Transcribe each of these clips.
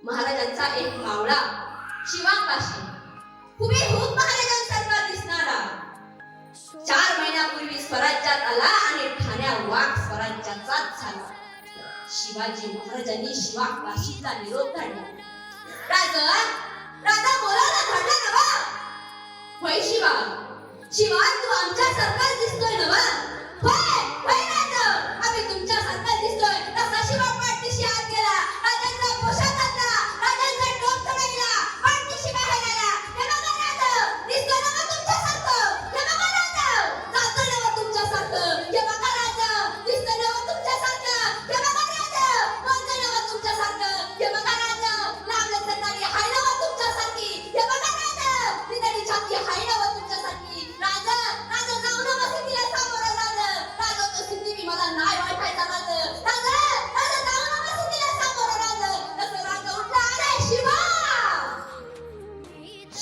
महाराजांचा एक मावळा शिवाकाशी हुबेहूब महाराजांसारखा दिसणारा 4 महिन्यापूर्वी स्वराज्यात आला आणि ठाण्या वाघ स्वराज्याचाच झाला. शिवाजी महाराजांनी शिवाकाशीचा निरोप धाडला. राजा राजा बोलायला धाडला नवा. होय शिवा, शिवा तू आमच्या सारखाच दिसतोय नवा. होय होय राजा, आम्ही तुमच्या सारखाच दिसतोय. तसा शिवा पाठीशी आत गेला, राजांचा पोशाख घातला, राजांचा टोप चढवला, पाठीशी बाहेर आला. हे बघा राजा, दिसतोय नवा तुमच्या सारखं. हे बघा राजा, चालतोय नवा तुमच्या सारखं. हे बघा राजा, दिसतोय नवा तुमच्या सारखं. हे बघा राजा, बोलतोय नवा तुमच्या सारखं. हे बघा राजा, लांबलं सरकारी हाय नवा तुमच्या सारखी. हे बघा राजा, तिथली छाती हाय नवा तुमच्या सारखी. राजा राजा जाऊ नवा सिद्धीला सामोरं झालं. राजा तो सिद्धी मी मला नाही वाटायचा राजा. राजा राजा जाऊ नवा सिद्धीला सामोरं झालं. तसं राजा उठला, अरे शिवा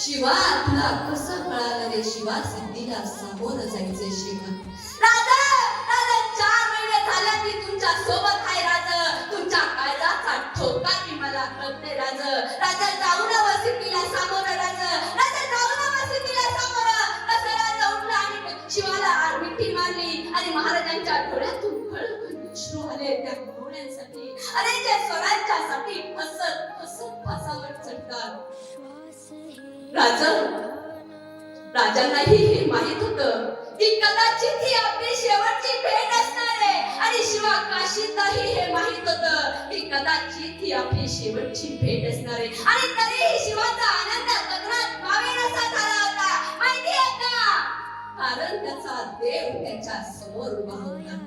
शिवा तुला कसं कळालं रे शिवा सिद्धीला सामोरं जायचं शिवा. राजा राजा 4 महिने झाले मी तुमच्या सोबत आहे राजा. तुमच्या काळजाचा ठोका मी मला कळते राजा. राजा जाऊ नवा सिद्धीला सामोरं राजा. राजा जाऊ नवा सिद्धीला सामोरं. तसं राजा उठला आणि शिवाला मिठी मारली आणि महाराजांच्या डोळ्यातून कळकळ अश्रू आले त्या डोळ्यांसाठी. अरे त्या स्वराज्यासाठी हसत हसत फासावर चढतात. राजांनाही हे माहित होतं की कदाचित ही आपली शेवटची भेट असणार आहे. आणि शिवाकाशींनाही हे माहित होतं की कदाचित ही आपली शेवटची भेट असणार आहे. आणि तरीही शिवाचा आनंद गगनात मावेनासा झाला होता. माहिती आहे का? कारण त्याचा देव त्याच्या समोर उभा होता.